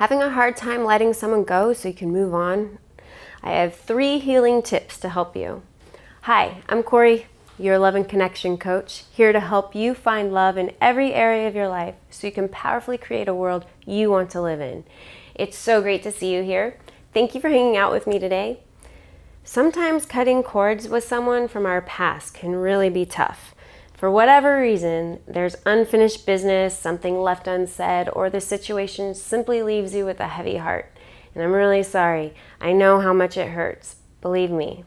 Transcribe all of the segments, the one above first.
Having a hard time letting someone go so you can move on? I have 3 healing tips to help you. Hi, I'm Corey, your love and connection coach, here to help you find love in every area of your life so you can powerfully create a world you want to live in. It's so great to see you here. Thank you for hanging out with me today. Sometimes cutting cords with someone from our past can really be tough. For whatever reason, there's unfinished business, something left unsaid, or the situation simply leaves you with a heavy heart. And I'm really sorry. I know how much it hurts. Believe me.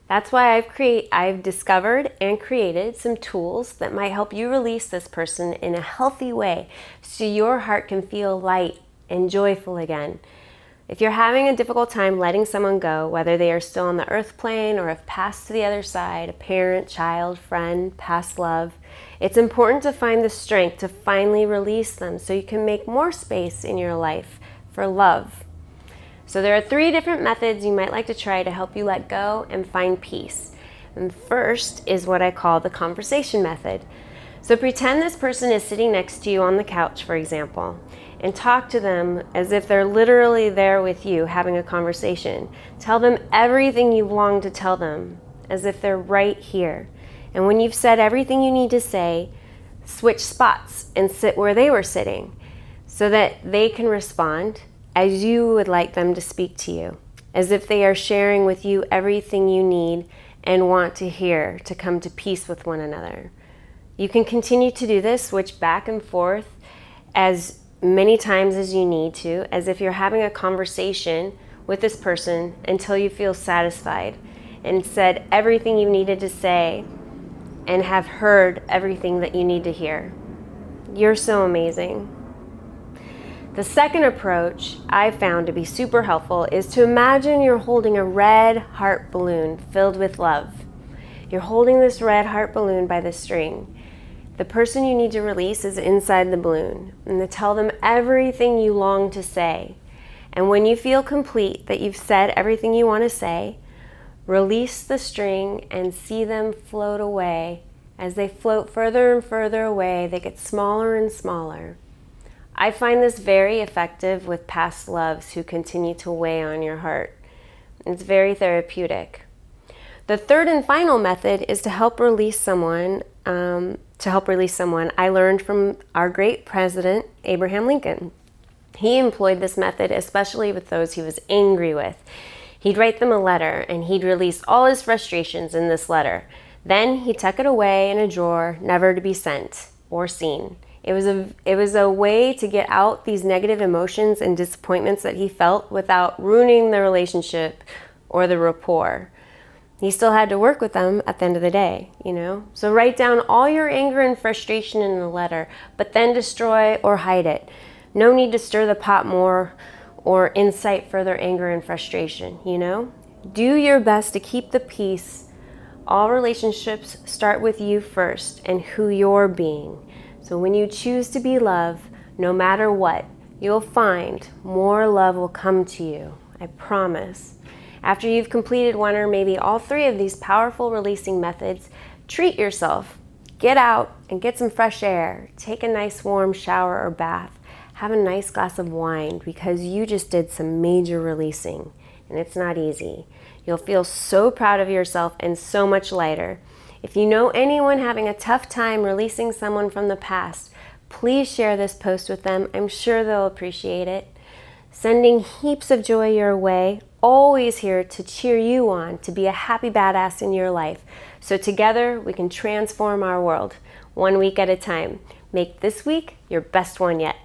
That's why I've discovered and created some tools that might help you release this person in a healthy way so your heart can feel light and joyful again. If you're having a difficult time letting someone go, whether they are still on the earth plane or have passed to the other side, a parent, child, friend, past love, it's important to find the strength to finally release them so you can make more space in your life for love. So there are 3 different methods you might like to try to help you let go and find peace. And first is what I call the conversation method. So pretend this person is sitting next to you on the couch, for example, and talk to them as if they're literally there with you having a conversation. Tell them everything you've longed to tell them as if they're right here. And when you've said everything you need to say, switch spots and sit where they were sitting so that they can respond as you would like them to speak to you, as if they are sharing with you everything you need and want to hear to come to peace with one another. You can continue to do this, switch back and forth as many times as you need to, as if you're having a conversation with this person until you feel satisfied and said everything you needed to say and have heard everything that you need to hear. You're so amazing. The second approach I've found to be super helpful is to imagine you're holding a red heart balloon filled with love. You're holding this red heart balloon by the string. The person you need to release is inside the balloon, and to tell them everything you long to say. And when you feel complete, that you've said everything you want to say, release the string and see them float away. As they float further and further away, they get smaller and smaller. I find this very effective with past loves who continue to weigh on your heart. It's very therapeutic. The third and final method is to help release someone. I learned from our great president, Abraham Lincoln. He employed this method especially with those he was angry with. He'd write them a letter and he'd release all his frustrations in this letter. Then he'd tuck it away in a drawer, never to be sent or seen. It was a way to get out these negative emotions and disappointments that he felt without ruining the relationship or the rapport. He still had to work with them at the end of the day, So write down all your anger and frustration in the letter, but then destroy or hide it. No need to stir the pot more or incite further anger and frustration, Do your best to keep the peace. All relationships start with you first and who you're being. So when you choose to be love, no matter what, you'll find more love will come to you. I promise. After you've completed 1 or maybe all 3 of these powerful releasing methods, treat yourself. Get out and get some fresh air. Take a nice warm shower or bath. Have a nice glass of wine because you just did some major releasing, and it's not easy. You'll feel so proud of yourself and so much lighter. If you know anyone having a tough time releasing someone from the past, please share this post with them. I'm sure they'll appreciate it. Sending heaps of joy your way, always here to cheer you on, to be a happy badass in your life. So together we can transform our world, 1 week at a time. Make this week your best one yet.